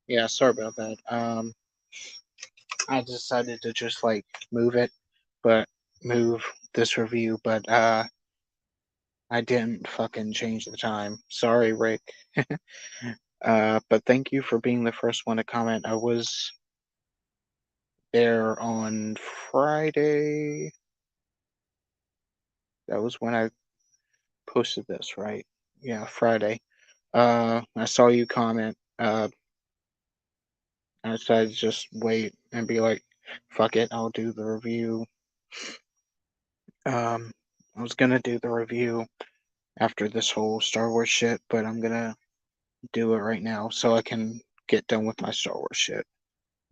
Yeah, sorry about that. I decided to just like move it, but move this review, but I didn't fucking change the time. Sorry, Rick. But thank you for being the first one to comment. I was there on Friday. That was when I posted this, right? Yeah, Friday. I saw you comment. I decided to just wait and be like, fuck it, I'll do the review. Um, I was gonna do the review after this whole Star Wars shit, but I'm gonna do it right now so I can get done with my Star Wars shit.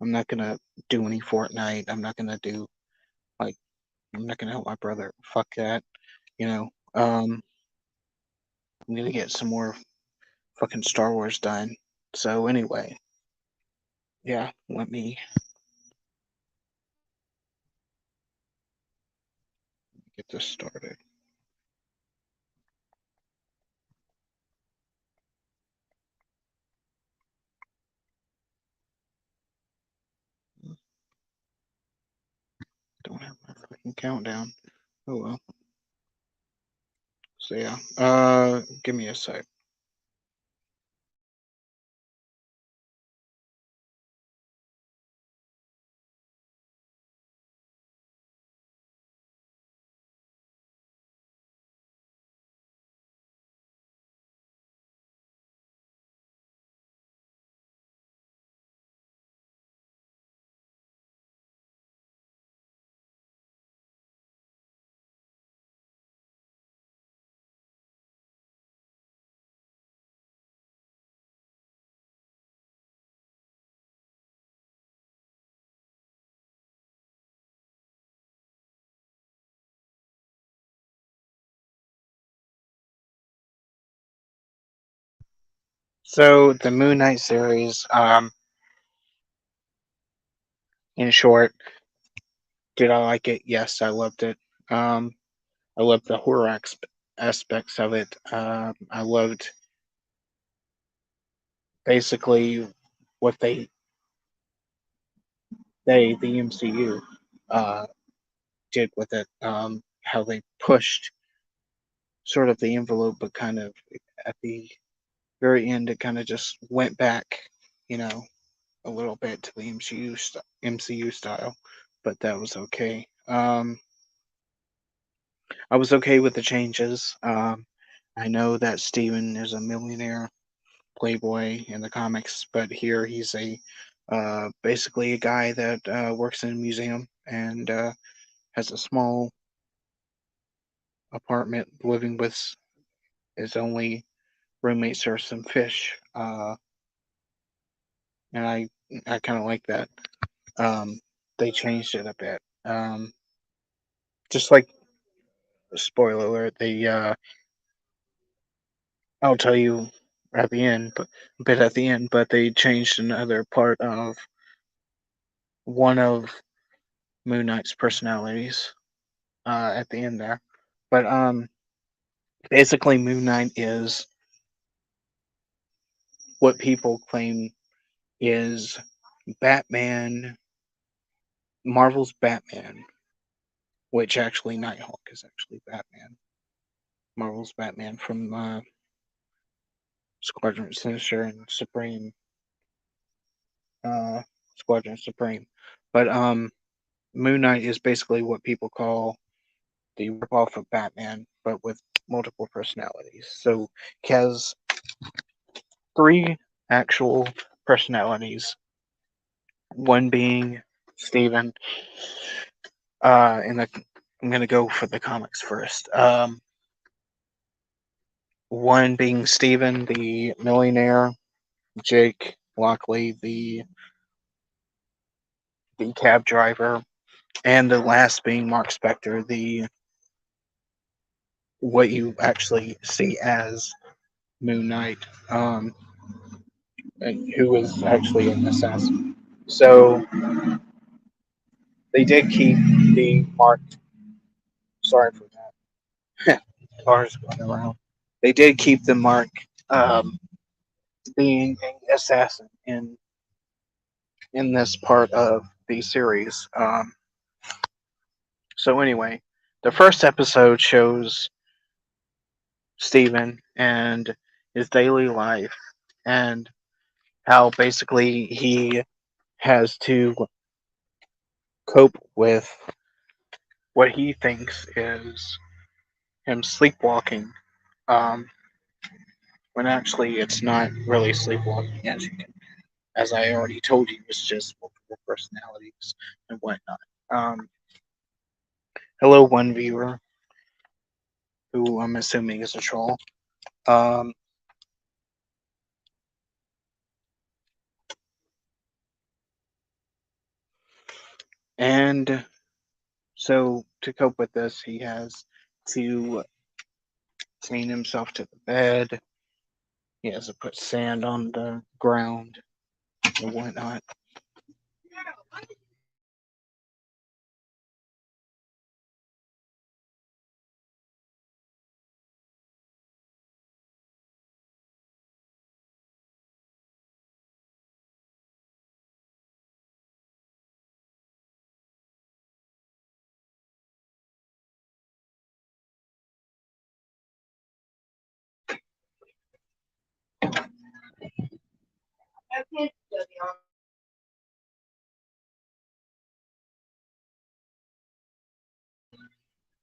I'm not gonna do any Fortnite. I'm not gonna do like I'm not gonna help my brother. Fuck that. You know. I'm gonna get some more fucking Star Wars done. So anyway, yeah, let me get this started. Don't have my fucking countdown. Oh well. So yeah. Give me a sec. So the Moon Knight series, in short, did I like it? Yes, I loved it. Um, I loved the horror aspects of it. I loved basically what the MCU uh, did with it. How they pushed sort of the envelope, but kind of at the very end, it kind of just went back, you know, a little bit to the MCU style. But that was okay. I was okay with the changes. I know that Steven is a millionaire playboy in the comics, but here he's a basically a guy that works in a museum and has a small apartment living with his only roommates are some fish, and I kind of like that. Um, they changed it a bit. Just like spoiler alert, they I'll tell you at the end, but a bit at the end, but they changed another part of one of Moon Knight's personalities at the end there. But basically, Moon Knight is what people claim is Batman, Marvel's Batman, which actually Nighthawk is actually Batman. Marvel's Batman from Squadron Sinister and Supreme, uh, Squadron Supreme. But Moon Knight is basically what people call the ripoff of Batman, but with multiple personalities. So he has three actual personalities. One being Steven. And I'm gonna go for the comics first. One being Steven, the millionaire, Jake Lockley, the cab driver, and the last being Mark Spector, the what you actually see as Moon Knight, who is actually an assassin. So they did keep the Mark. Sorry for that. Cars going around. They did keep the Mark um, being an assassin in in this part of the series. So anyway, the first episode shows Steven and his daily life and how basically he has to cope with what he thinks is him sleepwalking, um, when actually it's not really sleepwalking, as I already told you, it's just multiple personalities and whatnot. Um, Hello, one viewer who I'm assuming is a troll. Um, and so to cope with this, he has to chain himself to the bed. He has to put sand on the ground and whatnot.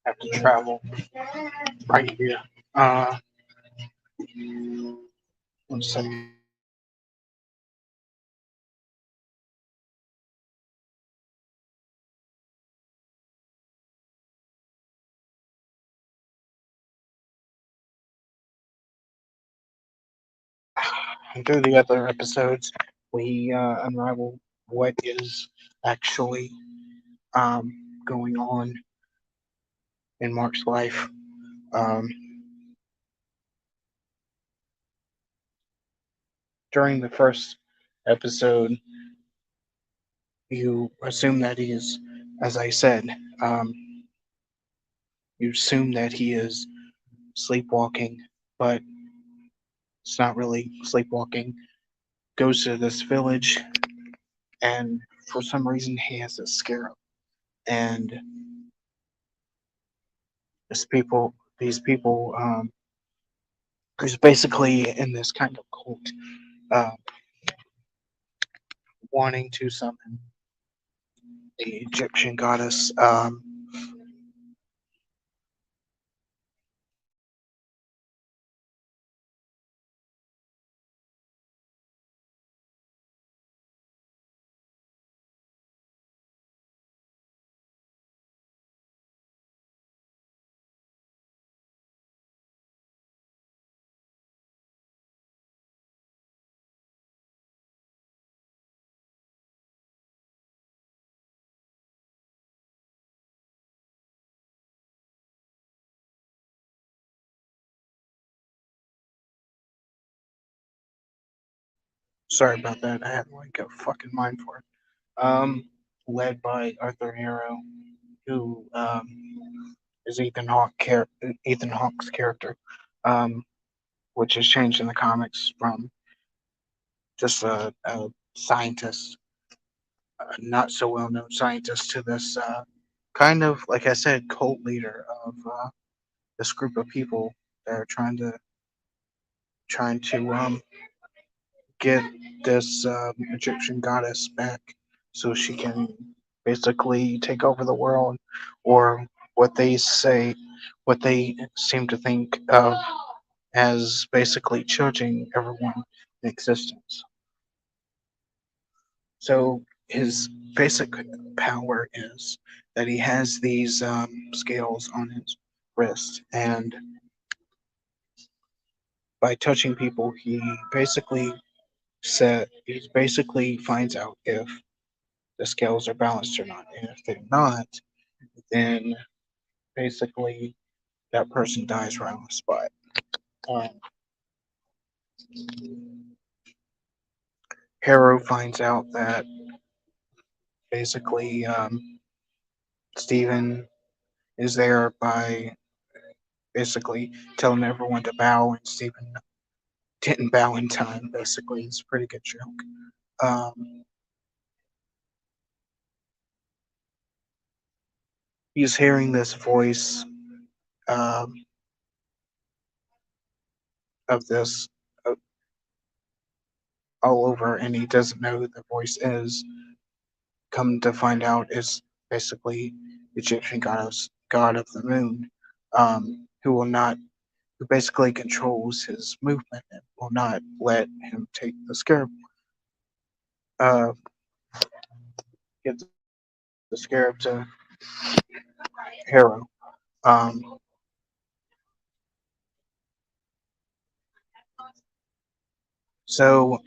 Have to travel right here. Uh, one second. Through the other episodes, we unravel what is actually going on in Mark's life. Um, During the first episode, you assume that he is, as I said, um, you assume that he is sleepwalking, but it's not really sleepwalking. Goes to this village, and for some reason, he has a scarab. And these people, who's basically in this kind of cult, uh, wanting to summon the Egyptian goddess. Sorry about that. I had like a fucking mind for it. Led by Arthur Harrow, who is Ethan Hawke's character, um, which has changed in the comics from just a scientist, a not so well known scientist, to this kind of, like I said, cult leader of this group of people that are trying to get this Egyptian goddess back so she can basically take over the world, or what they say, what they seem to think of as basically judging everyone in existence. So his basic power is that he has these scales on his wrist, and by touching people, he basically finds out if the scales are balanced or not. And if they're not, then basically that person dies right on the spot. Um, Harrow finds out that basically Steven is there by basically telling everyone to bow, and Steven didn't bow in time. Basically, it's a pretty good joke. Um, he's hearing this voice um, of this uh, all over, and he doesn't know who the voice is. Come to find out, it's basically the Egyptian god of the moon, who will not, who basically controls his movement and will not let him take the scarab, uh, give the scarab to Harrow. Um, so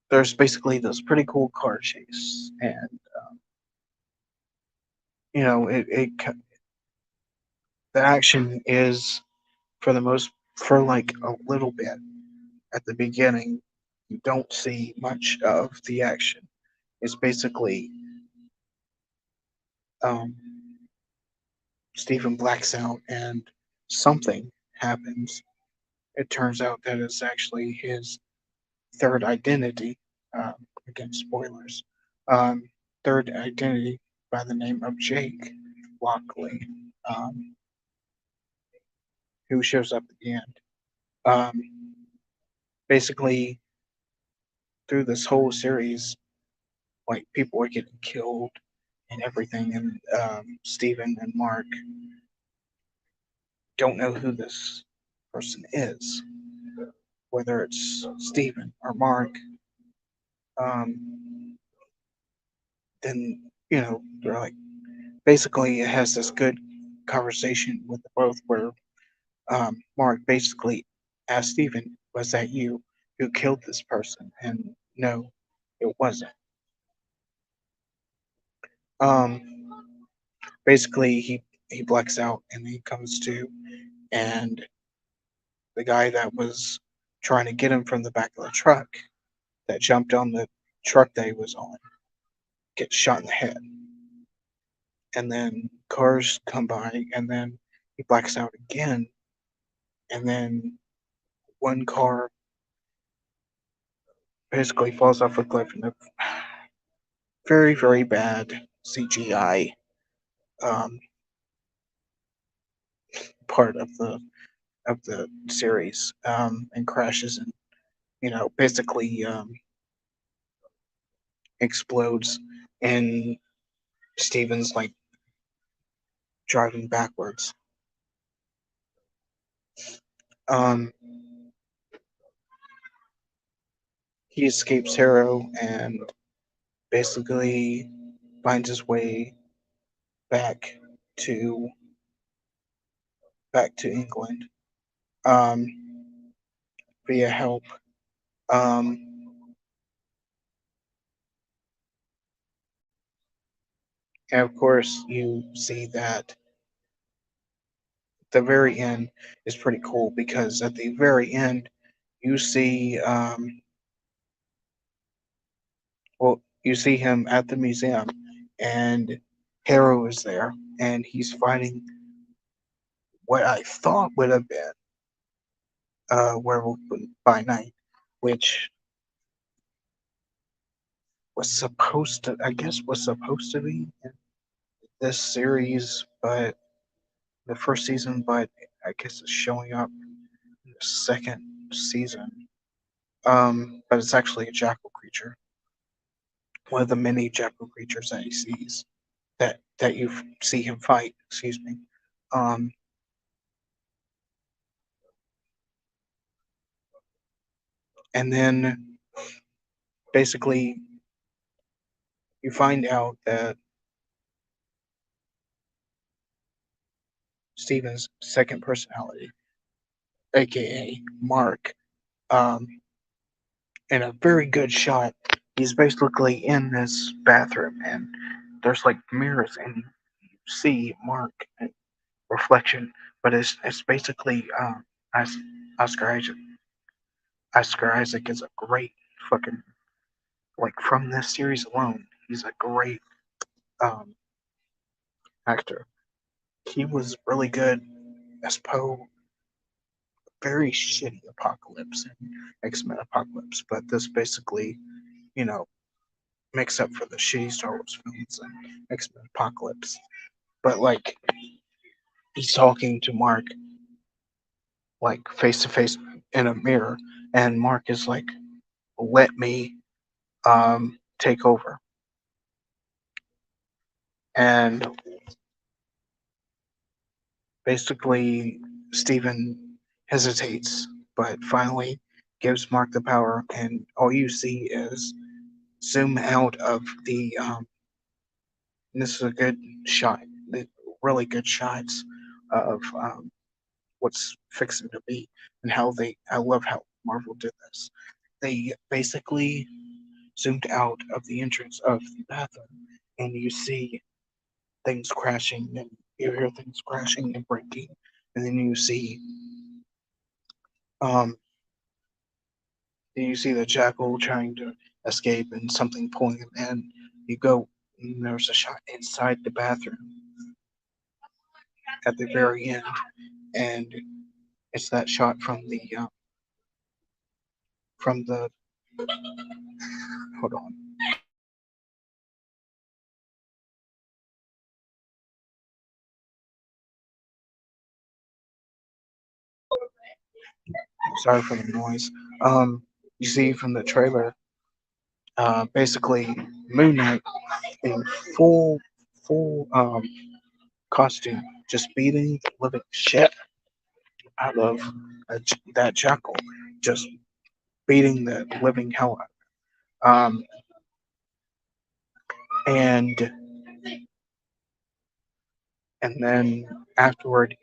there's basically this pretty cool car chase, and the action is for the most for like a little bit at the beginning. You don't see much of the action. It's basically um, Stephen blacks out and something happens. It turns out that it's actually his third identity. Um, again, spoilers. Um, third identity by the name of Jake Lockley, um, who shows up at the end. Um, basically, through this whole series, like people are getting killed and everything, and Steven and Mark don't know who this person is, whether it's Steven or Mark. Um, then they're like, basically it has this good conversation with the both where Mark basically asked Steven, was that you who killed this person? And no, it wasn't. Um, basically he blacks out and he comes to, and the guy that was trying to get him from the back of the truck that jumped on the truck that he was on gets shot in the head. And then cars come by, and then he blacks out again, and then one car basically falls off a cliff in a very, very bad CGI um, part of the series, and crashes and basically explodes, and Steven's like driving backwards. Um, he escapes Harrow and basically finds his way back to England, um, via help. Um, and of course, you see that the very end is pretty cool because at the very end, you see, you see him at the museum, and Harrow is there, and he's fighting what I thought would have been Werewolf by Night, which was supposed to be in this series, but the first season, but I guess it's showing up in the second season. But it's actually a jackal creature, one of the many jackal creatures that he sees that you see him fight. Excuse me. Um, and then basically you find out that Steven's second personality, aka Mark, um, in a very good shot, he's basically in this bathroom, and there's like mirrors, and you see Mark reflection, but it's basically Os- Oscar Isaac. Oscar Isaac is a great fucking, like, from this series alone. He's a great um, actor. He was really good as Poe. Very shitty Apocalypse and X-Men Apocalypse, but this basically, you know, makes up for the shitty Star Wars films and X-Men Apocalypse. but like he's talking to Mark like face to face in a mirror, and Mark is like, "Let me take over," and basically Steven hesitates, but finally gives Mark the power, and all you see is zoom out of the and this is a good shot, really good shots of what's fixing to be, and how I love how Marvel did this. They basically zoomed out of the entrance of the bathroom, and you see things crashing, and you hear things crashing and breaking, and um, then you see the jackal trying to escape, and something pulling him in. You go, and there's a shot inside the bathroom at the very end, and it's that shot from the hold on. Sorry for the noise. You see from the trailer, basically Moon Knight in full full costume, just beating the living shit out of that jackal, just beating the living hell out. And then afterward,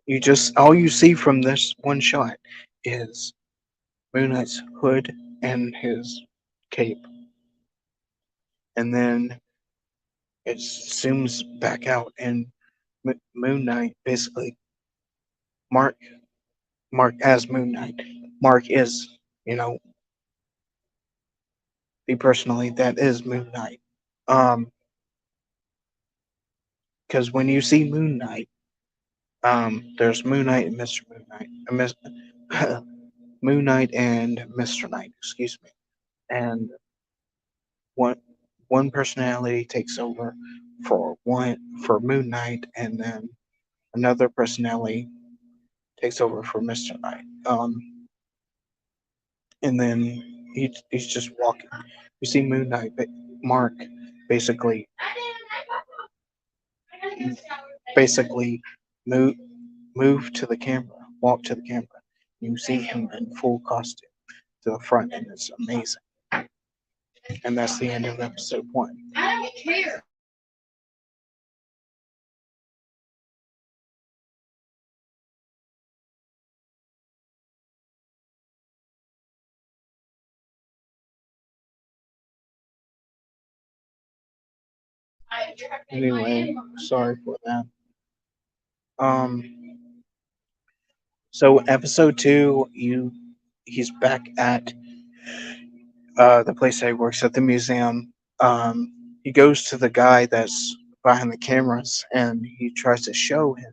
you just all you see from this one shot is Moon Knight's hood and his cape, and then it zooms back out, and Moon Knight basically Mark Mark as Moon Knight. Mark is, you know, the personally that is Moon Knight. Um, because when you see Moon Knight, there's Moon Knight and Mister Moon Knight, Moon Knight and Mister Knight. Excuse me. And one one personality takes over for Moon Knight, and then another personality takes over for Mister Knight. And then he's just walking. You see Moon Knight, Mark, basically basically move move to the camera, walk to the camera. You see him in full costume to the front, and it's amazing. And that's the end of episode one. Anyway, sorry for that. Um, so episode two, he's back at the place that he works at the museum. He goes to the guy that's behind the cameras, and he tries to show him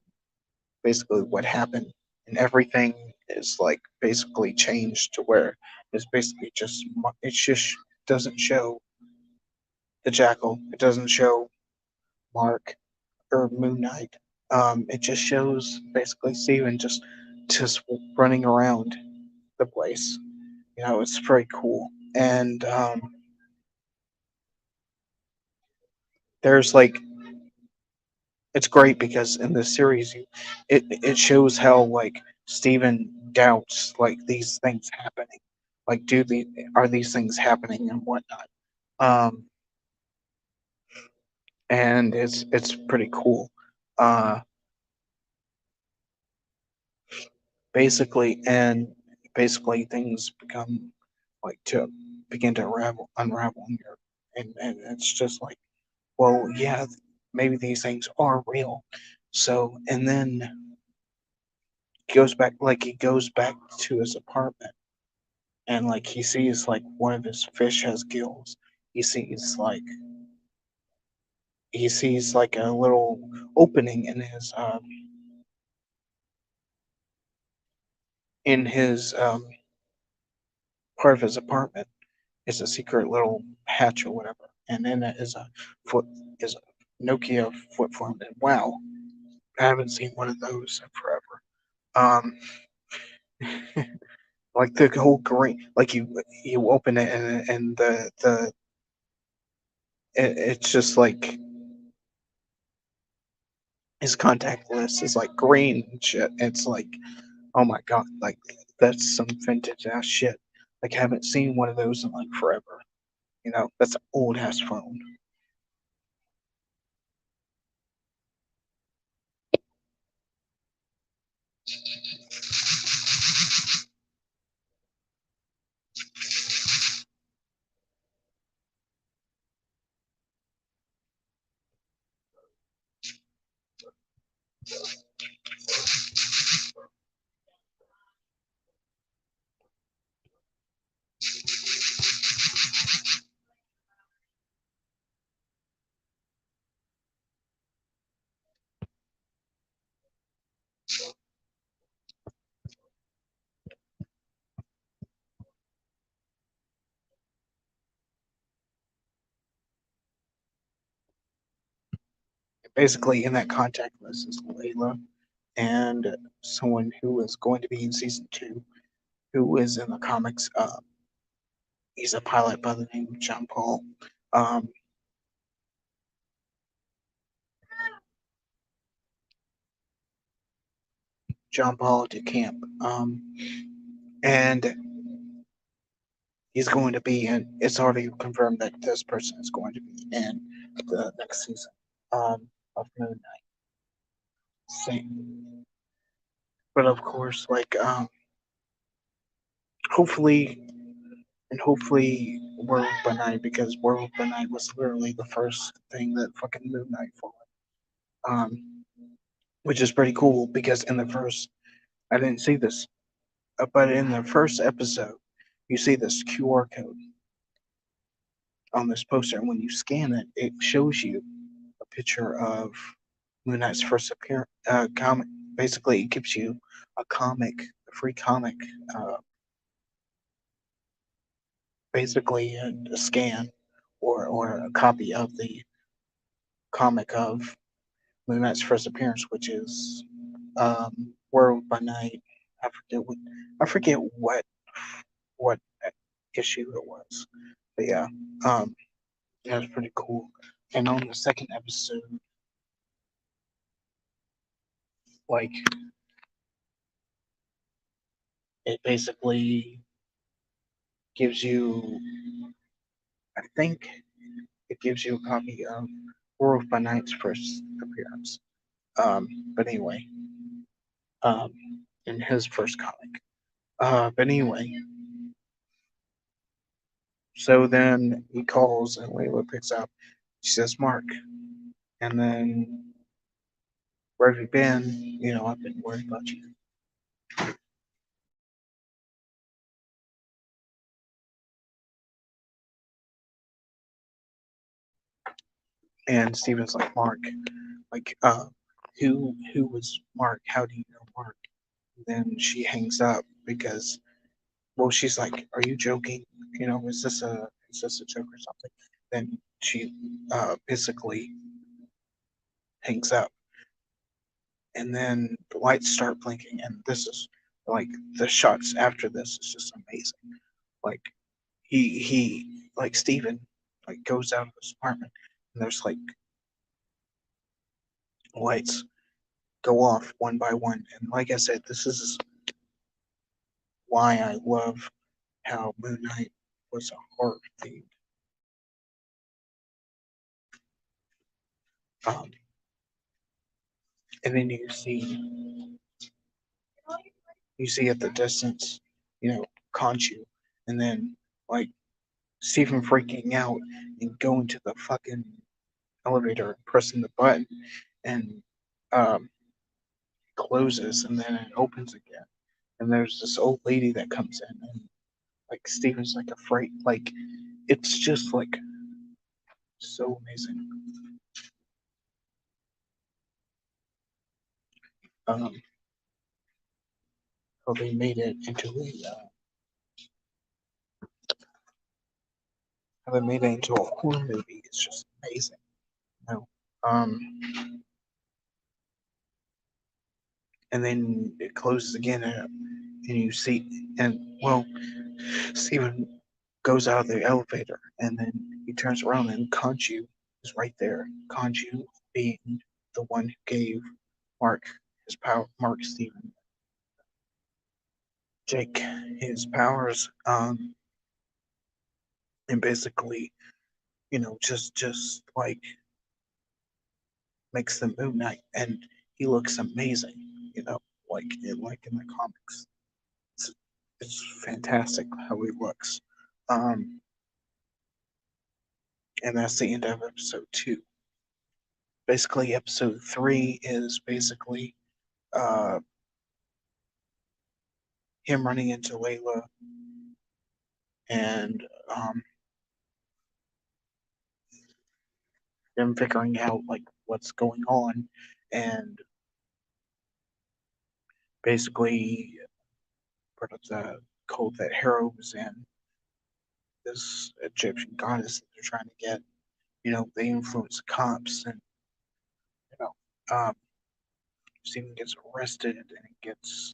basically what happened, and everything is like basically changed to where it's basically just it just doesn't show the jackal, it doesn't show Mark or Moon Knight. It just shows basically Steven just running around the place. You know, it's very cool. And there's like it's great because in this series it shows how like Steven doubts like these things happening. Like do the are these things happening and whatnot. Um and it's pretty cool. Uh basically and basically things become like to begin to unravel here, and it's just like, well, yeah, maybe these things are real. So and then he goes back to his apartment, and like he sees like one of his fish has gills. He sees like he sees like a little opening in his part of his apartment. It's a secret little hatch or whatever, and in it is a foot is Nokia flip phone. And wow, I haven't seen one of those in forever. Um, like the whole green, like you open it and it's just like his contact list is like green and shit. It's like, oh my god, like that's some vintage ass shit. Like I haven't seen one of those in like forever. You know, that's an old ass phone. Basically, in that contact list is Layla and someone who is going to be in season two, who is in the comics. He's a pilot by the name of John Paul. Um, John Paul DeCamp. And he's going to be in. It's already confirmed that this person is going to be in the next season of Moon Knight. Same. But of course, like hopefully hopefully Werewolf by Night, because Werewolf by Night was literally the first thing that fucking Moon Knight followed. Which is pretty cool because in the first, I didn't see this, but in the first episode, you see this QR code on this poster, and when you scan it, it shows you a picture of Moon Knight's first appearance comic. Basically, it gives you a comic, a free comic, uh, basically a scan or a copy of the comic of Moon Knight's first appearance, which is World by Night. I forget what I forget what issue it was, but yeah, um, that was pretty cool. And on the second episode, like it basically gives you, I think it gives you a copy of World by Night's first appearance. But anyway, um, in his first comic. But anyway, so then he calls and Layla picks up. She says, Mark. And then, where have you been? You know, I've been worried about you. And Steven's like, Mark, like, who was Mark? How do you know Mark? And then she hangs up because, well, she's like, are you joking? You know, is this a joke or something? Then she basically hangs up. And then the lights start blinking, and this is like the shots after this is just amazing. Like like Steven like goes out of his apartment and there's like lights go off one by one. And like I said, this is why I love how Moon Knight was a horror theme. Um, and then you see at the distance, you know, Conchu, and then like Stephen freaking out and going to the fucking elevator and pressing the button and um, closes and then it opens again. And there's this old lady that comes in and like Stephen's like afraid. Like it's just like so amazing. Um, how they made it into how they made it into a horror movie. It's just amazing. You know? Um, and then it closes again, and you see, and well, Steven goes out of the elevator, and then he turns around, and Kanju is right there. Kanju being the one who gave Mark his power, Mark Steven Jake his powers, and basically, just like makes the Moon Knight, and he looks amazing, like in the comics. It's, it's fantastic how he looks. Um, and that's the end of episode 2. Basically, episode 3 is basically uh, him running into Layla and them figuring out like what's going on, and basically part of the cult that Hera was in, this Egyptian goddess that they're trying to get. They influence the cops, and you know, Steven gets arrested and gets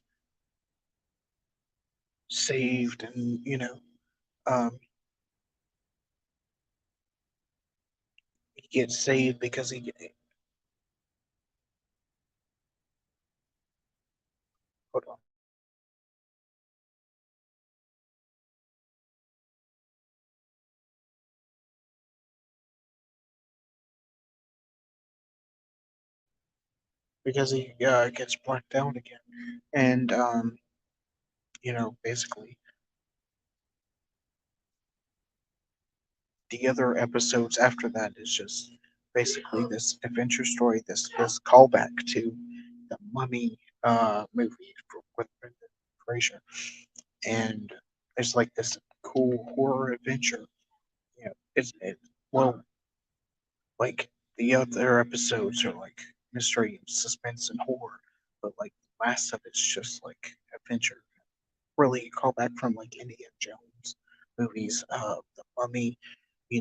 saved, and um, he gets saved because he hold on because he gets blacked out again, and basically the other episodes after that is just basically this adventure story, this callback to the Mummy movie with Brendan Fraser, and it's like this cool horror adventure. Well, like the other episodes are like mystery, suspense, and horror, but like the last of it's just like adventure. Really a callback from like Indiana Jones movies, the Mummy,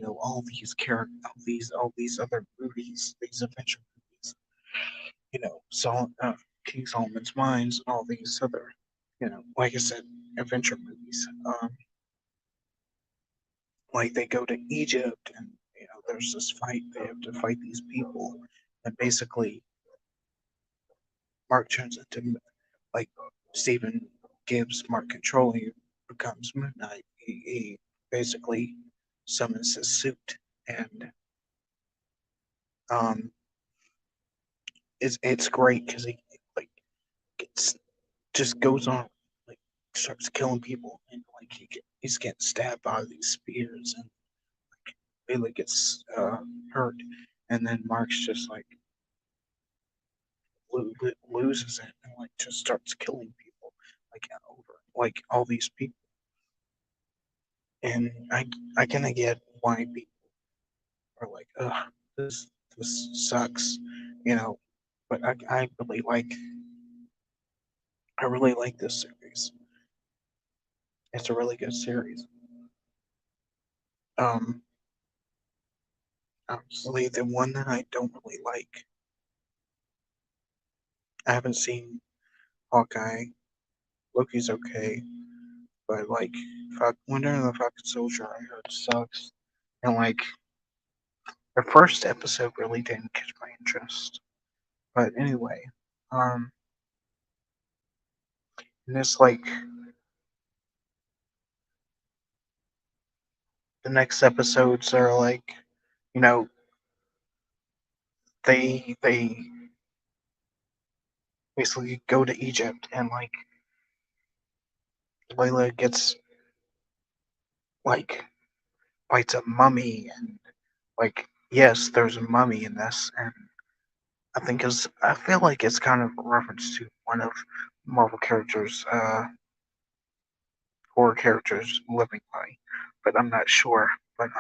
all these characters, all these other movies, these adventure movies, King Solomon's Mines, and all these other, like I said, adventure movies. Like they go to Egypt, and there's this fight. They have to fight these people, and basically Mark turns into like Stephen gives Mark control. He becomes Moon Knight. He basically summons his suit, and um, it's great because he like gets just goes on, like starts killing people, and like he's getting stabbed by these spears, and Bailey gets hurt, and then Mark's just like loses it, and like just starts killing people like over like all these people, and I kind of get why people are like, ugh, this sucks, you know, but I really like this series. It's a really good series. Um, Honestly, the one that I don't really like, I haven't seen Hawkeye. Loki's okay, but like Winter and the Falcon Soldier, I heard sucks, and like the first episode really didn't catch my interest. But anyway, um, and it's like the next episodes are like, you know, they basically go to Egypt, and like Layla gets like fights a mummy, and like yes, there's a mummy in this, and I feel like it's kind of a reference to one of Marvel characters, horror characters, Living Mummy, but I'm not sure. But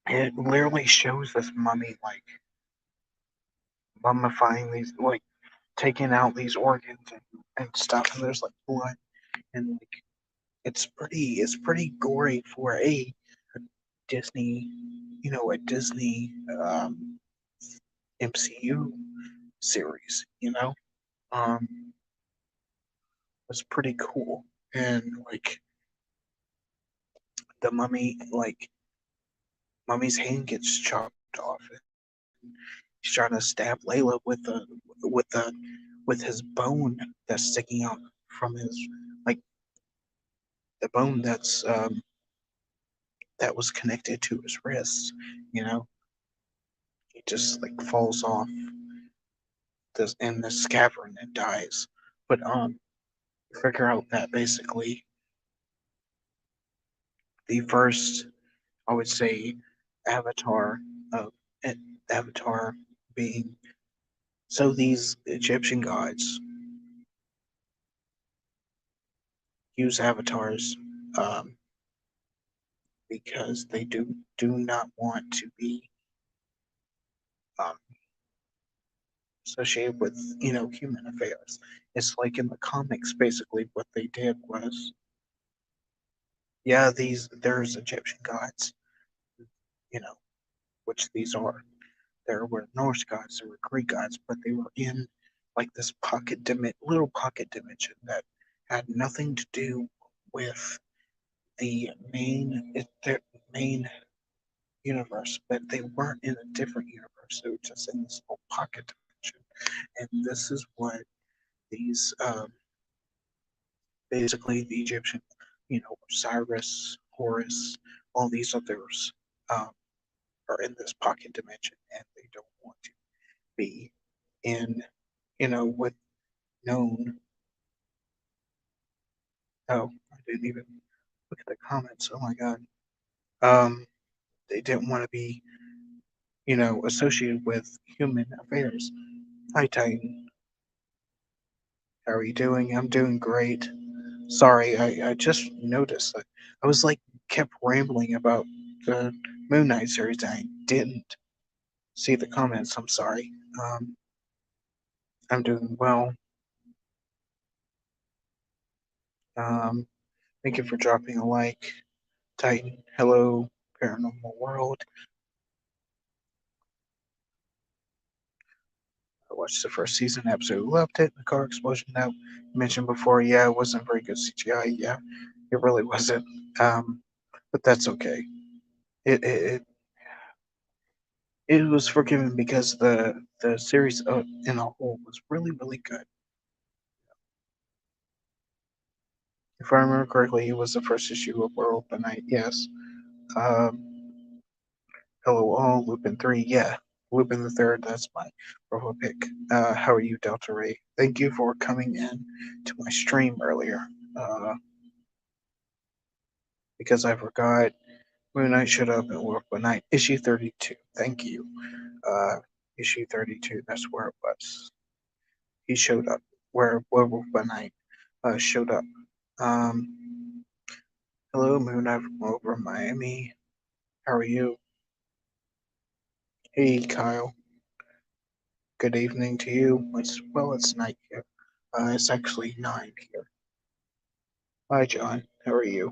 it literally shows this mummy like mummifying these, like taking out these organs, and stuff, and there's like blood, and like it's pretty gory for a Disney a Disney MCU series. Was pretty cool. And like the mummy, like mummy's hand gets chopped off. He's trying to stab Layla with the with his bone that's sticking out from his, like, the bone that was connected to his wrist. You know, he just like falls off this in this cavern and dies. But figure out that basically the first, I would say, avatar of Avatar being, so these Egyptian gods use avatars um, because they do not want to be um, associated with human affairs. It's like in the comics, basically what they did was, yeah, there's Egyptian gods, you know, which these are. There were Norse gods, there were Greek gods, but they were in like this little pocket dimension that had nothing to do with their main universe, but they weren't in a different universe. They were just in this little pocket dimension, and this is what these basically the Egyptian, Osiris, Horus, all these others um, are in this pocket dimension, and they don't want to be in, what known. Oh, I didn't even look at the comments. Oh my god. Um, they didn't want to be, associated with human affairs. Hi, Titan. How are you doing? I'm doing great. Sorry, I just noticed that I was like kept rambling about the Moon Knight series. I didn't see the comments. I'm sorry. Um, I'm doing well. Um, Thank you for dropping a like. Titan, hello, Paranormal World. I watched the first season, absolutely loved it. The car explosion that you mentioned before, yeah, it wasn't very good CGI. Yeah, it really wasn't. Um, but that's okay. It it, it it was forgiven because the series in a whole was really really good. If I remember correctly, it was the first issue of World by Night. Yes. Um, Hello all, Lupin 3. Yeah, Lupin the Third. That's my profile pick. How are you, Delta Ray? Thank you for coming in to my stream earlier. Uh, because I forgot, Moon Knight showed up in World by Night, issue 32. Thank you. Uh, Issue 32. That's where it was. He showed up where Werewolf by Night showed up. Um, Hello, Moon Knight from over Miami. How are you? Hey, Kyle. Good evening to you. It's night here. It's actually 9 here. Hi, John. How are you?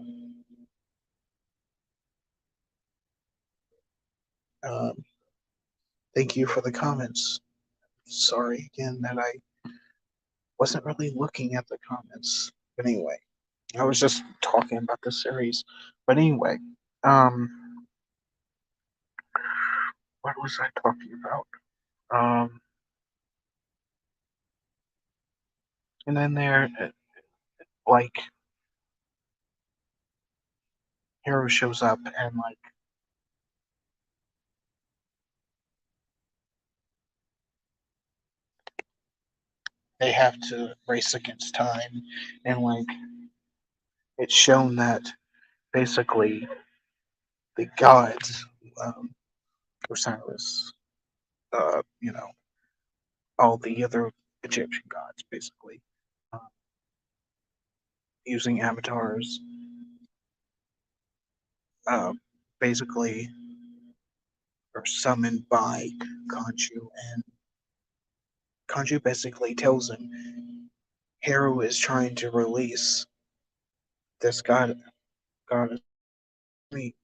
Um, Thank you for the comments. Sorry again that I wasn't really looking at the comments. But anyway, I was just talking about the series. But anyway, um, what was I talking about? Um, and then like, Hero shows up and like they have to race against time, and like it's shown that basically the gods, um, Osiris, you know, all the other Egyptian gods, basically, uh, using avatars, uh, basically are summoned by Khonshu, and Khonshu basically tells him Heru is trying to release this god, goddess, me,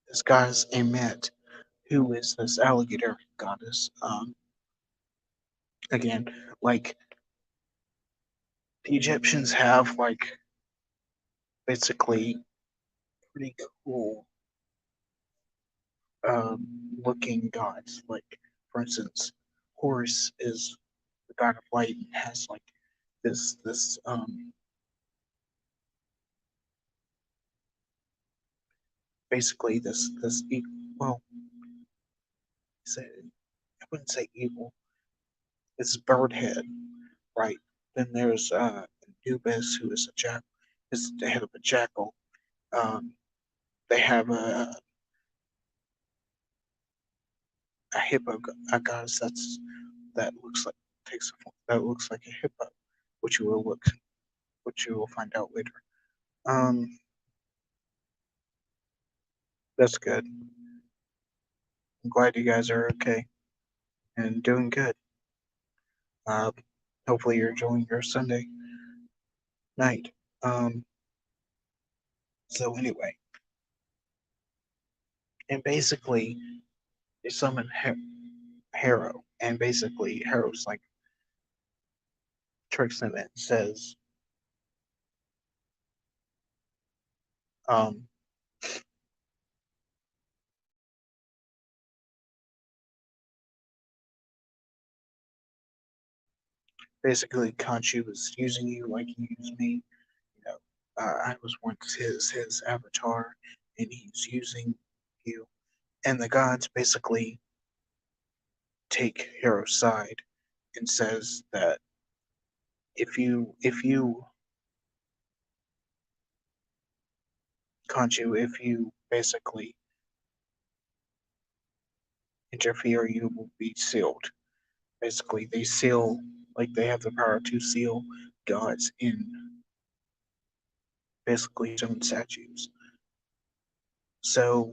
this guy's Amet, who is this alligator goddess. Again, like the Egyptians have like basically pretty cool looking gods. Like for instance, Horus is the god of light and has like this basically this well, I wouldn't say evil. It's bird head, right? Then there's Anubis, who is a jack, is the head of a jackal. Um, they have a hippo, a goddess that looks like takes that looks like a hippo, which which you will find out later. Um, that's good. I'm glad you guys are okay and doing good. Uh, hopefully you're enjoying your Sunday night. Um, so anyway, and basically they summon Harrow, and basically Harrow's like tricks him and says, um, basically Khonshu was using you like he used me. You know, I was once his avatar, and he's using you. And the gods basically take Harrow's side and says that if you Khonshu, if you basically interfere, you will be sealed. Basically, they seal like they have the power to seal gods in basically stone statues. So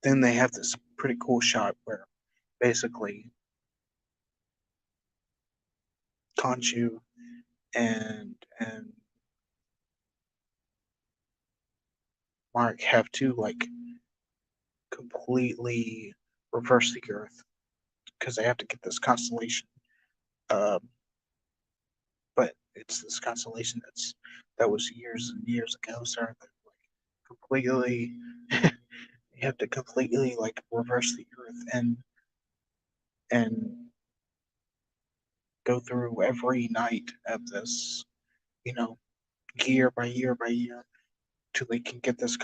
then they have this pretty cool shot where basically Khonshu and Mark have to like completely reverse the Earth because they have to get this constellation. Um, but it's this constellation that was years and years ago, so that like completely you have to completely like reverse the Earth and go through every night of this, you know, year by year by year till they can get this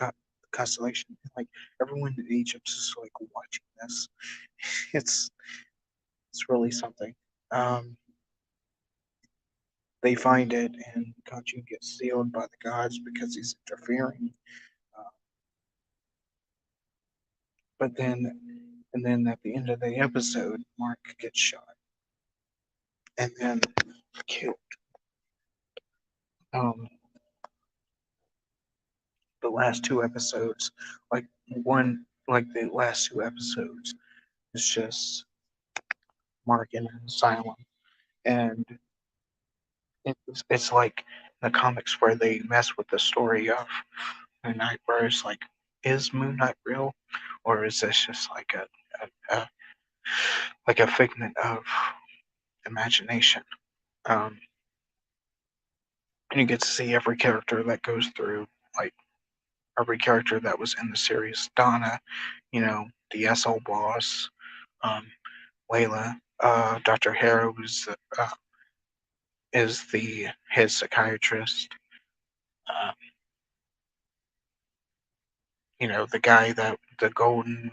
constellation. Like everyone in Egypt is like watching this. It's it's really something. Um, they find it, and Khonshu gets sealed by the gods because he's interfering. Uh, but then at the end of the episode, Mark gets shot and then killed. Um, the last two episodes, like like the last two episodes, is just Mark in an asylum, and it's like the comics where they mess with the story of Moon Knight, where it's like, is Moon Knight real, or is this just like a like a figment of imagination? Um, and you get to see every character that goes through, like every character that was in the series. Donna, the SO boss, um, Layla, Dr. Harrow is the his psychiatrist. Uh, the guy the golden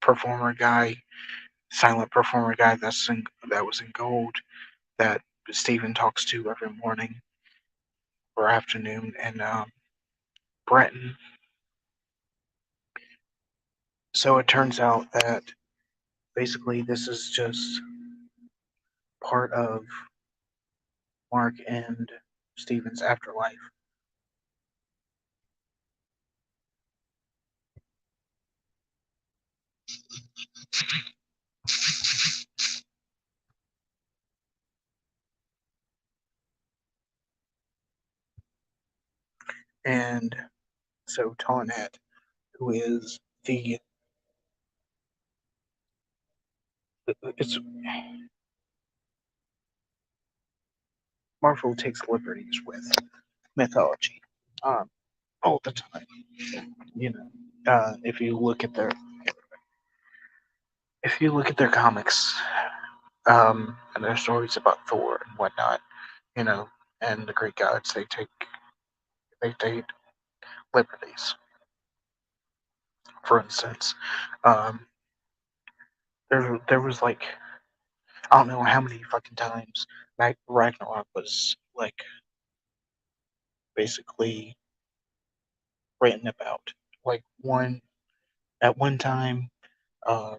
performer guy, silent performer guy that was in gold that Steven talks to every morning or afternoon, and Breton. So it turns out that basically this is just part of Mark and Steven's afterlife. And so Tonette who is the it's Marvel takes liberties with mythology, um, all the time. You know, if you look at their comics, and their stories about Thor and whatnot, you know, and the Greek gods, they take liberties. For instance, um, there was like I don't know how many fucking times Ragnarok was like basically written about. Like one at one time, uh,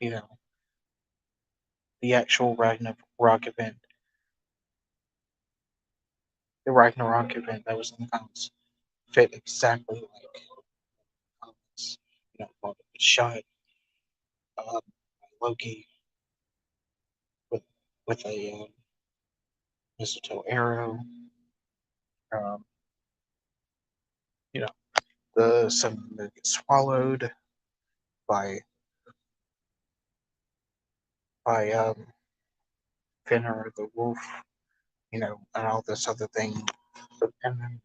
you know, the actual Ragnarok event that was in the comics fit exactly like comics. You know, Loki was shot by Loki with a mistletoe arrow. Um, you know, the sun gets swallowed by by Fenrir the wolf. You know, and all this other thing. But and then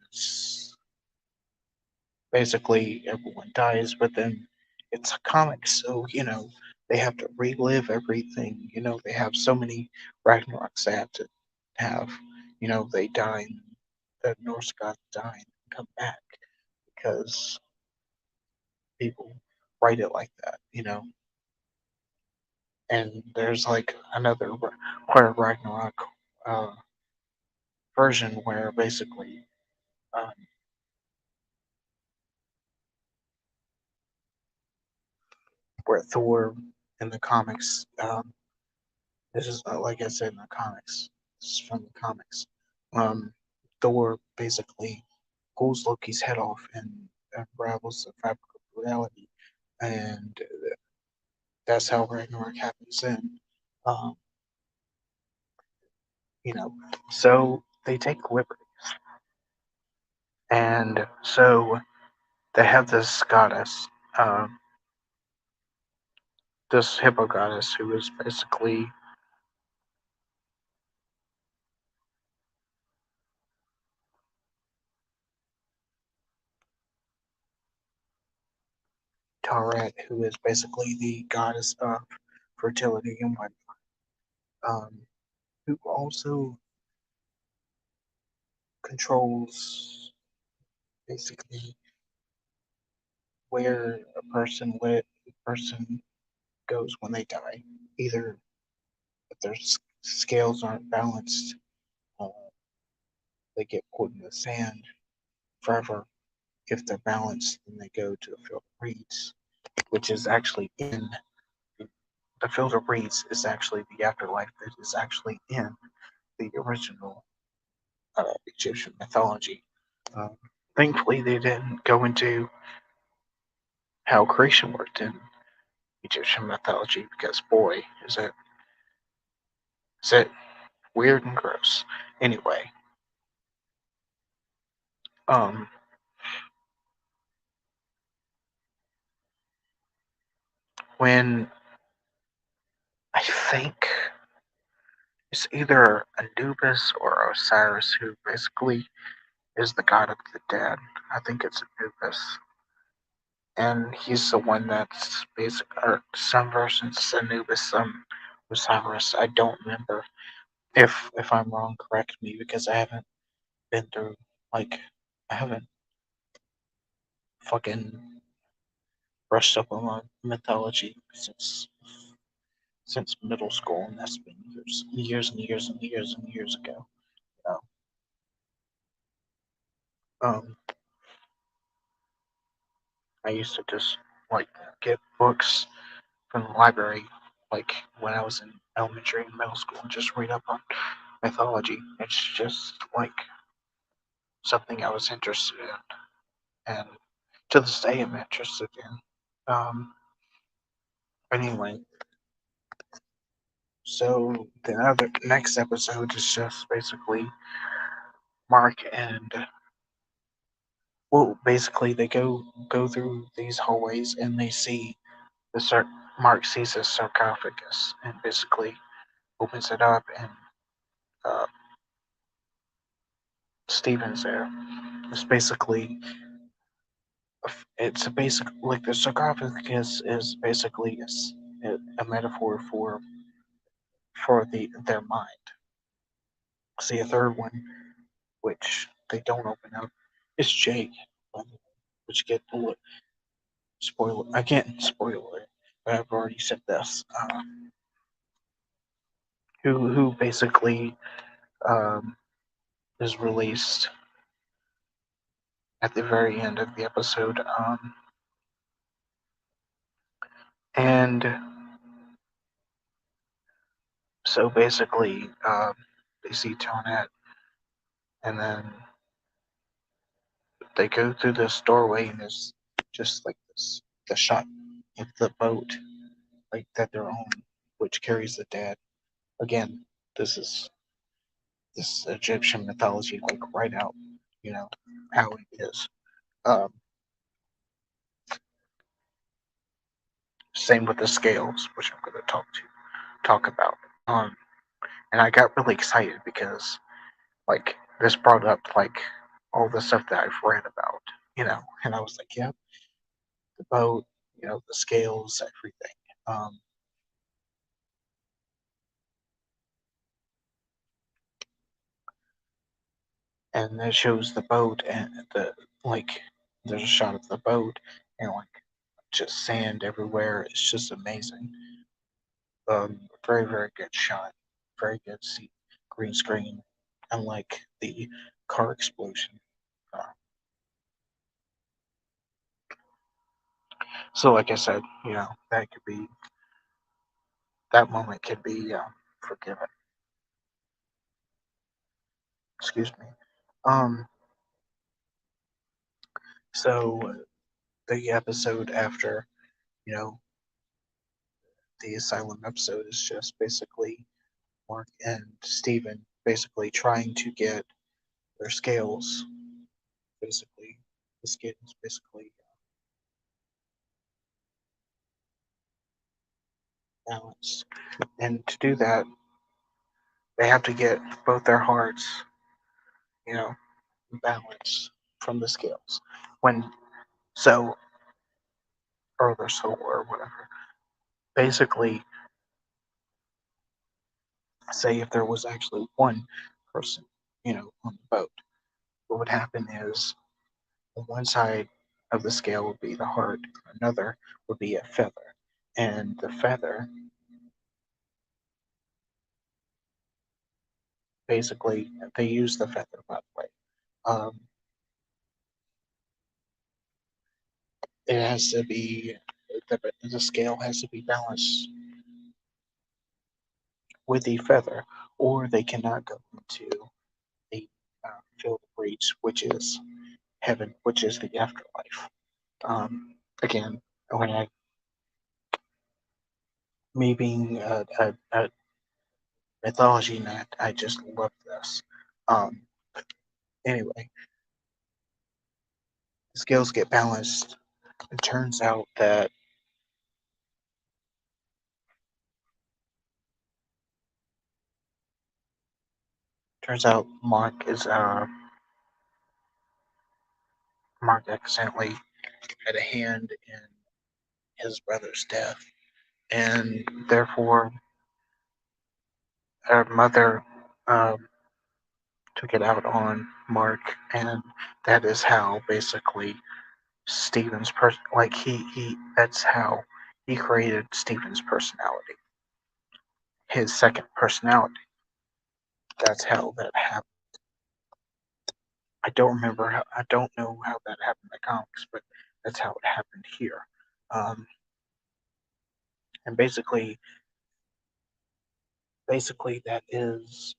basically everyone dies, but then it's a comic, so you know they have to relive everything. You know, they have so many Ragnaroks they have to have. You know, they die, and the Norse gods die and come back because people write it like that. You know, and there's like another part of Ragnarok uh, version where basically um, where Thor in the comics. This is like I said in the comics. This is from the comics. Um, Thor basically pulls Loki's head off and unravels the fabric of reality, and that's how Ragnarok happens. Then, um, you know, so they take liberties, and so they have this goddess, this hippo goddess, who is basically Tauret, who is basically the goddess of fertility and whatnot, who also controls basically where a person goes when they die. Either if their scales aren't balanced, uh, they get put in the sand forever. If they're balanced, then they go to the field of reeds, which is actually in the field of reeds is actually the afterlife that is actually in the original Egyptian mythology. Um, Thankfully, they didn't go into how creation worked in Egyptian mythology because boy, is it weird and gross. Anyway, um, when I think it's either Anubis or Osiris who basically is the god of the dead. I think it's Anubis, and he's the one that's basic or some versions Anubis, some Osiris. I don't remember. If I'm wrong, correct me because I haven't been through like I haven't fucking brushed up on my mythology since middle school, and that's been years and years and years and years ago. You know? I used to just like get books from the library, like when I was in elementary and middle school, and just read up on mythology. It's just like something I was interested in, and to this day I'm interested in. Anyway, so the other next episode is just basically Mark and Well, basically, they go through these hallways and they see Mark sees a sarcophagus and basically opens it up, and uh, Steven's there. It's basically it's a basic like the sarcophagus is basically a metaphor for their mind. See, a third one, which they don't open up, is Jake, which get spoiler. I can't spoil it, but I've already said this. Who basically um, is released at the very end of the episode, and so basically they see Tonette, and then they go through this doorway, and there's just like this the shot of the boat, like that they're on, which carries the dead. Again, this is this Egyptian mythology, like right out, you know, how it is. Um, Same with the scales, which I'm going to talk about. And I got really excited because like this brought up like all the stuff that I've read about, and I was like, yeah, the boat, the scales, everything. Um, and it shows the boat and like there's a shot of the boat and like just sand everywhere. It's just amazing. Very very good shot, very good green screen, unlike the car explosion. Uh, so like I said, that moment could be forgiven. Excuse me. Um, so the episode after, you know, the asylum episode is just basically Mark and Steven basically trying to get their scales, basically, the scales basically balanced. And to do that, they have to get both their hearts, you know, balanced from the scales. When, so, or their soul or whatever. Basically, say if there was actually one person, on the boat, what would happen is on one side of the scale would be the heart, another would be a feather. And the feather, basically, they use the feather, by the way. Um, it has to be, the scale has to be balanced with the feather, or they cannot go into the field of breach, which is heaven, which is the afterlife. Again, when me being a mythology nut, I just love this. Um, anyway, the scales get balanced. It turns out Mark accidentally had a hand in his brother's death, and therefore her mother um, took it out on Mark, and that is how basically Steven's like he that's how he created Steven's personality, his second personality. That's how that happened. I don't know how that happened in the comics, but that's how it happened here. Um, and basically that is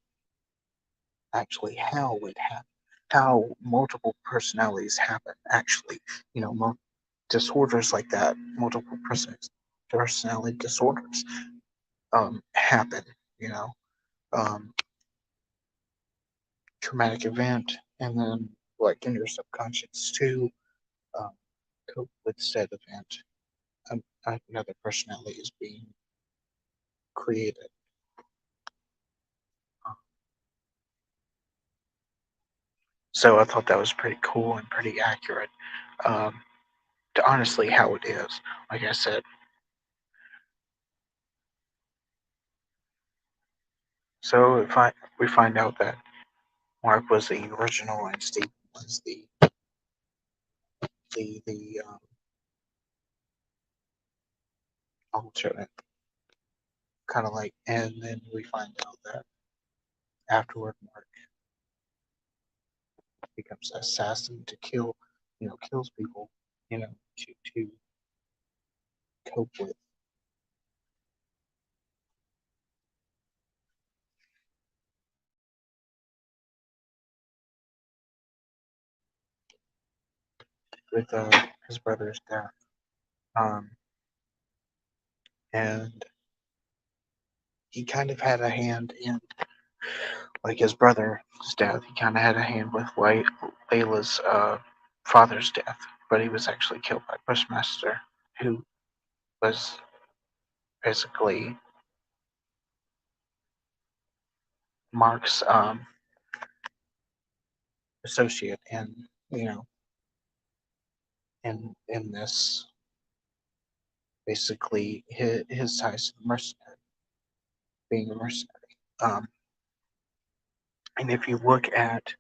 actually how it happened, how multiple personalities happen. Actually, disorders like that, multiple personality disorders, happen. You know, um, traumatic event, and then like in your subconscious to um, cope with said event. Another personality is being created. Um, So I thought that was pretty cool and pretty accurate um, to honestly how it is. Like I said, so we find out that Mark was the original and Steve was the alternate, kind of like. And then we find out that afterward, Mark becomes an assassin to kill, kills people, to cope with his brother's death. Um, and he kind of had a hand in, like his brother's death. He kind of had a hand with Layla's father's death, but he was actually killed by Bushmaster, who was basically Mark's associate in this, basically his ties to the mercenary, being a mercenary. Um, and if you look at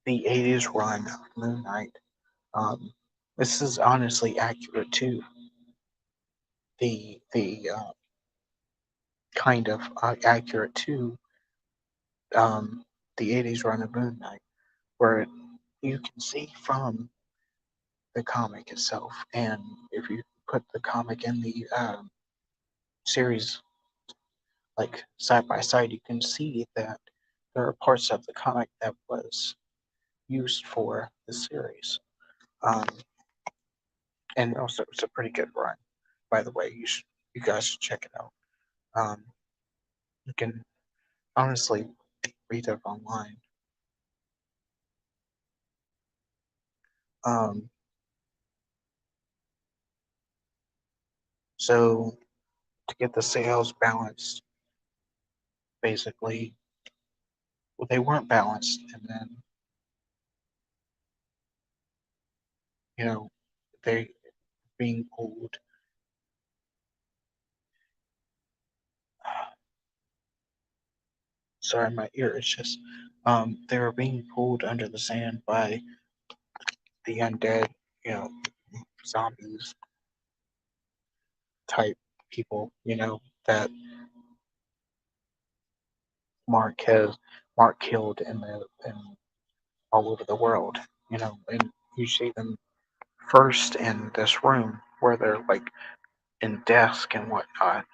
the 80s run of Moon Knight, um, this is honestly accurate to the kind of accurate to um, the 80s run of Moon Knight, where you can see from the comic itself, and if you put the comic and the series like side by side, you can see that there are parts of the comic that was used for the series. Um, and also, it's a pretty good run, by the way. You guys should check it out. Um, you can honestly read it online. Um, so to get the sales balanced, basically, well, they weren't balanced, and then you know they being pulled. Sorry, my ear is just. They were being pulled under the sand by the undead, you know, zombies type people, that Mark has Mark killed in all over the world, and you see them first in this room where they're like in desk and whatnot,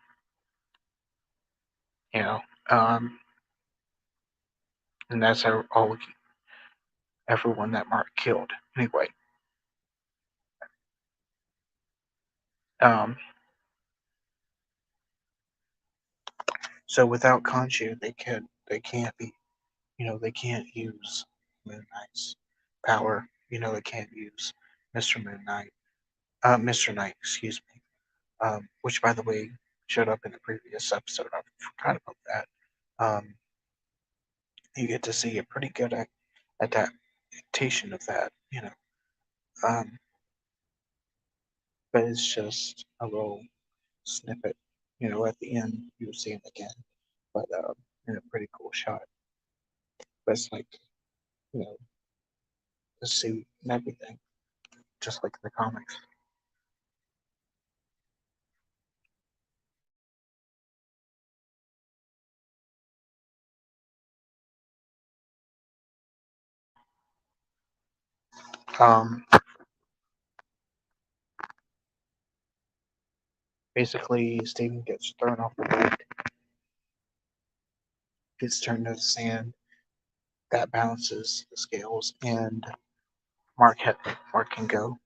you know, um, and that's all everyone that Mark killed. Anyway, um, so without Khonshu, they can't be, they can't use Moon Knight's power. They can't use Mr. Moon Knight, Mr. Knight, excuse me. Which, by the way, showed up in the previous episode. I forgot about that. Um, you get to see a pretty good adaptation of that, Um, but it's just a little snippet. At the end you'll see him again, but in a pretty cool shot. But it's like, you know, the suit and everything, just like the comics. Um, Basically, Steven gets thrown off the boat, gets turned into sand. That balances the scales, and Mark can go.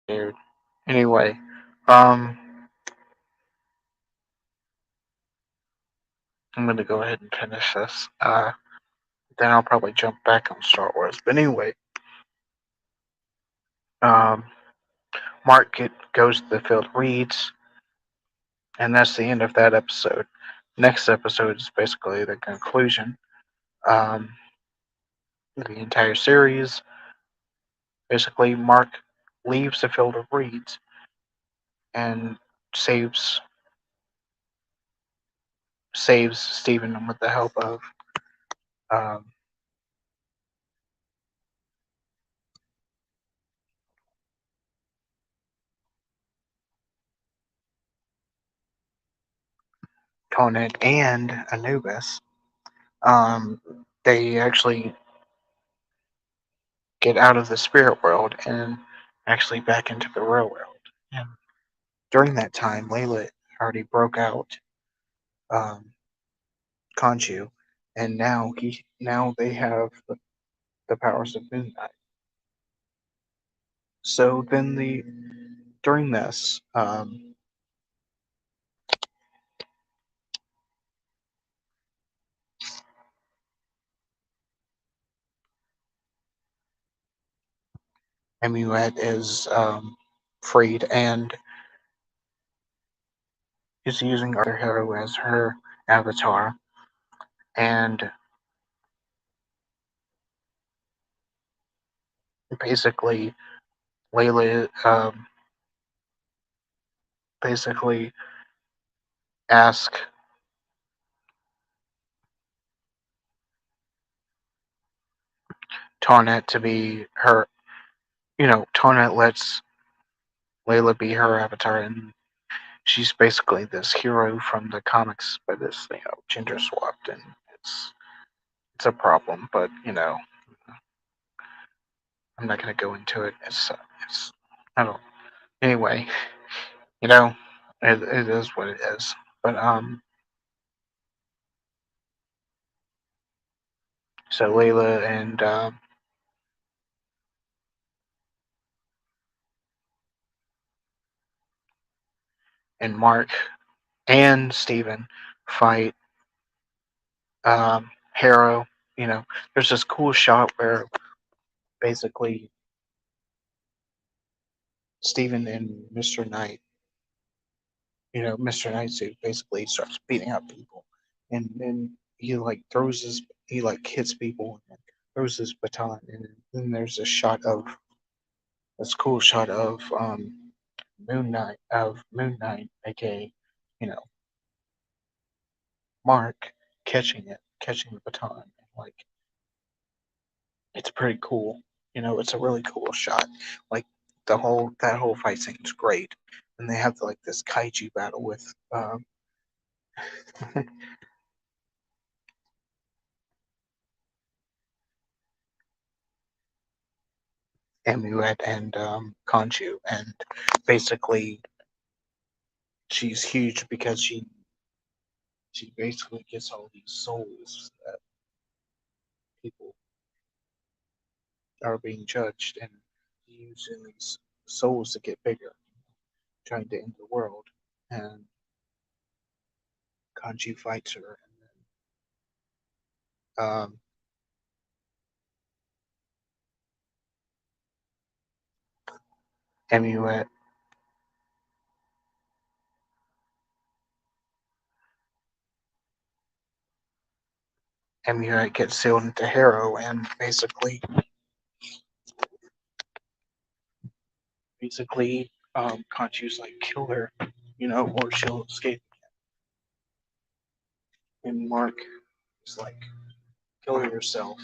Dude. Anyway, um, I'm gonna go ahead and finish this. Then I'll probably jump back on Star Wars. But anyway, um, goes to the field of reeds, and that's the end of that episode. Next episode is basically the conclusion. Um, the entire series. Basically, Mark leaves the field of reeds and saves Stephen with the help of um, Conan and Anubis. Um, they actually get out of the spirit world and actually back into the real world. And during that time, Layla already broke out um, Khonshu, and now they have the powers of Moon Knight. So then during this, Amulet is freed and is using Arthur Harrow as her avatar, and basically Layla basically ask Tarnet to be her. Tarnet lets Layla be her avatar, and she's basically this hero from the comics, but it's gender swapped, and it's a problem. But I'm not gonna go into it. It's I don't. Anyway, you know, it is what it is. But so Layla and Mark and Steven fight Harrow. There's this cool shot where basically Steven and Mr. Knight, Mr. Nightsuit basically starts beating up people, and then he like hits people and throws his baton, and then there's this cool shot of Moon Knight, aka you know Mark catching the baton, and like it's pretty cool. It's a really cool shot. Like that whole fight scene's great, and they have like this kaiju battle with Amulet and Khonshu, and basically she's huge because she basically gets all these souls that people are being judged and using these souls to get bigger, trying to end the world. And Khonshu fights her, and then Amulet Amulet gets sealed into Harrow, and basically Khonshu's like kill her, or she'll escape. And Mark is like kill her yourself.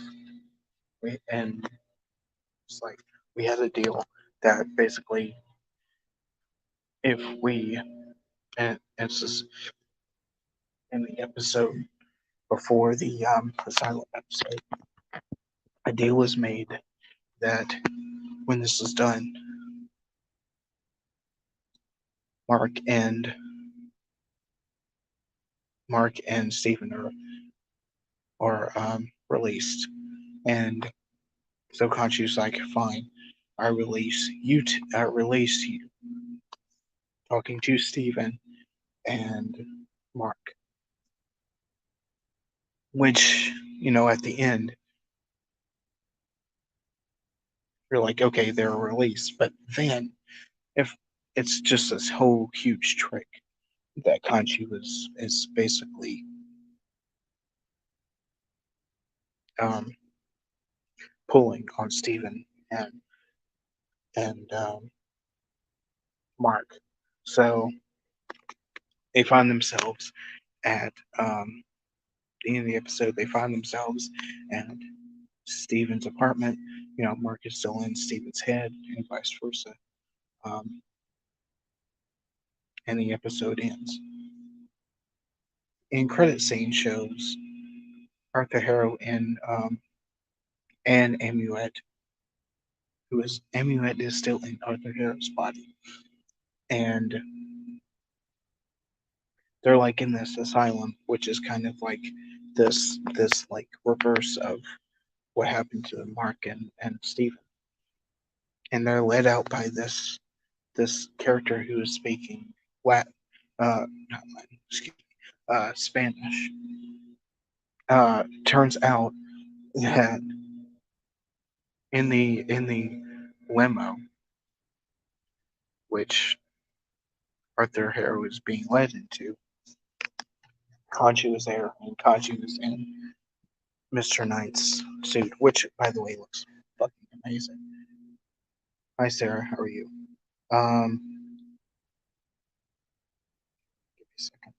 And it's like we had a deal that basically if we and it's just in the episode before the silent episode, a deal was made that when this is done, Mark and Mark and Stephen are released, and so Khonshu's like, fine, I release you. Talking to Stephen and Mark, which, at the end, you're like, okay, they're released. But then, if it's just this whole huge trick that Kanchi is basically um, pulling on Stephen and Mark. So they find themselves at the end of the episode. They find themselves at Stephen's apartment. Mark is still in Stephen's head, and vice versa. Um, and the episode ends. In credit scene shows Arthur Harrow and Amuet, Amuet is still in Arthur Harrow's body, and they're like in this asylum, which is kind of like this like reverse of what happened to Mark and Stephen, and they're led out by this character who is speaking Latin, not Latin, excuse me, Spanish. Turns out that in the limo, which Arthur Harrow is being led into, Kanji was there, and Kanji was in Mr. Knight's suit, which, by the way, looks fucking amazing. Hi, Sarah. How are you? Give me a second.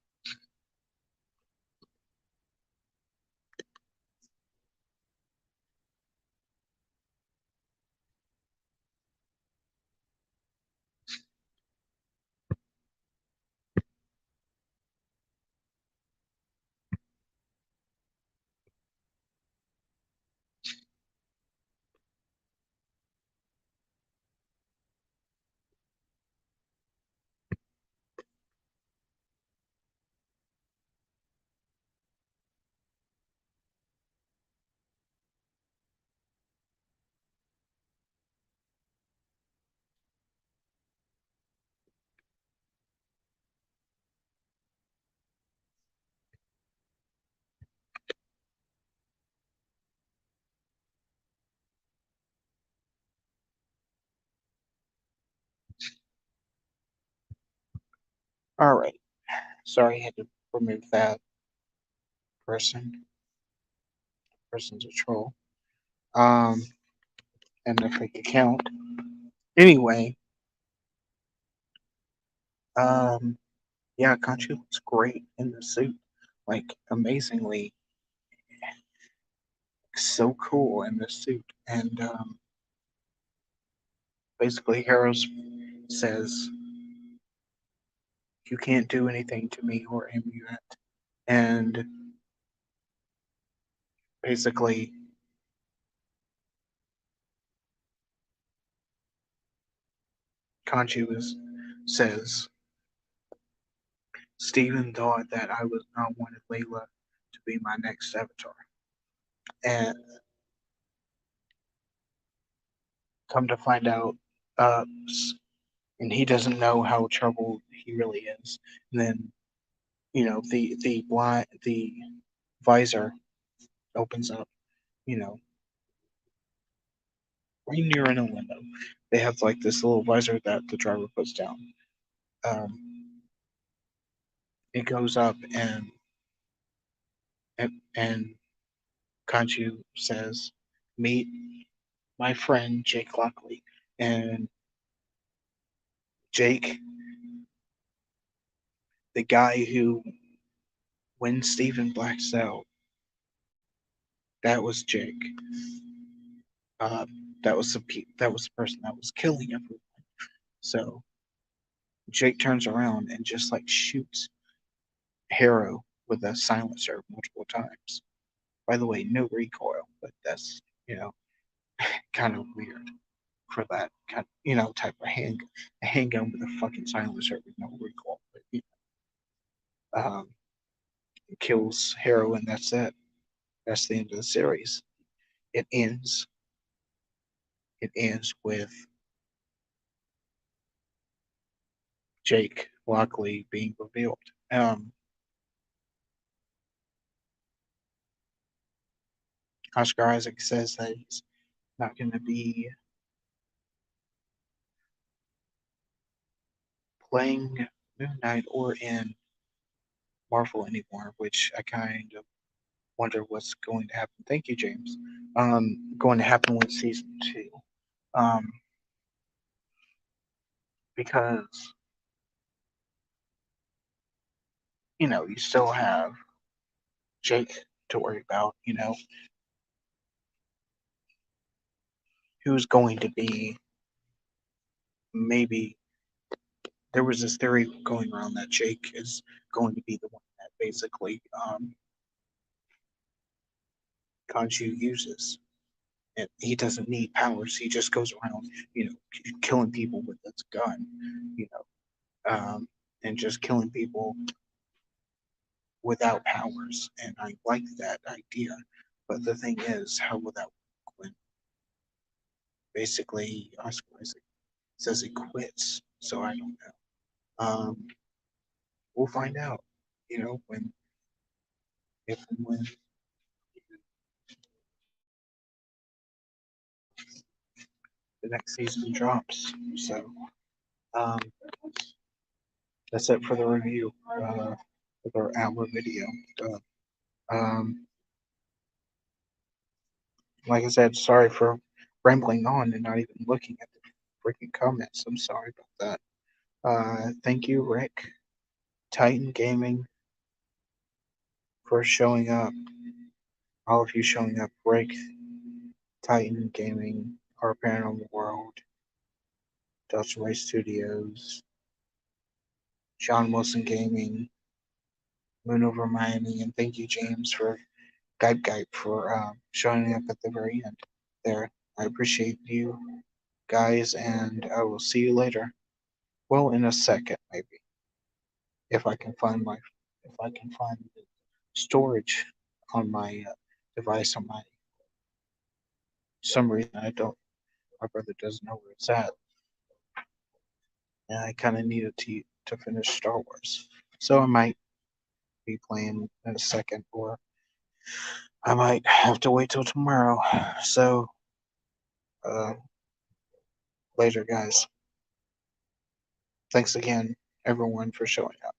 All right. Sorry, I had to remove that person. Person's a troll. Um, and a fake account. Anyway, um, yeah, Kanchi looks great in the suit. Like, amazingly, so cool in the suit. And basically, Harrows says, "You can't do anything to me or Amulet." And basically, Kanchi says, "Stephen thought that I was not wanted Layla to be my next avatar." And come to find out, uh, and he doesn't know how troubled he really is. And then, the visor opens up. You know, when you're in a limo, they have like this little visor that the driver puts down. It goes up, and Kanchu says, "Meet my friend Jake Lockley." And Jake, the guy who, when Stephen blacks out, that was Jake. Uh, that was the person that was killing everyone. So Jake turns around and just like shoots Harrow with a silencer multiple times. By the way, no recoil, but that's kind of weird for that kind type of a handgun with a fucking silencer with no recoil. But it kills Harrow, and that's it. That's the end of the series. It ends. It ends with Jake Lockley being revealed. Oscar Isaac says that he's not going to be playing Moon Knight or in Marvel anymore, which I kind of wonder what's going to happen. Thank you, James. Going to happen with season 2. Because, you still have Jake to worry about, who's going to be maybe there was this theory going around that Jake is going to be the one that basically Khonshu uses. And he doesn't need powers. He just goes around, killing people with his gun, and just killing people without powers. And I like that idea. But the thing is, how will that work when basically Oscar Isaac says he quits? So I don't know. We'll find out, when if and when the next season drops. So um, that's it for the review of our hour video. Um, like I said, sorry for rambling on and not even looking at the freaking comments. I'm sorry about that. Thank you, Rick, Titan Gaming, for showing up. All of you showing up. Rick, Titan Gaming, Our Paranormal World, Delta Ray Studios, Sean Wilson Gaming, Moon Over Miami, and thank you, James, for Guide for showing up at the very end there. I appreciate you guys, and I will see you later. Well, in a second, maybe, if I can find the storage on my device on my. Some reason I don't. My brother doesn't know where it's at, and I kind of needed to finish Star Wars, so I might be playing in a second, or I might have to wait till tomorrow. So, uh, later, guys. Thanks again, everyone, for showing up.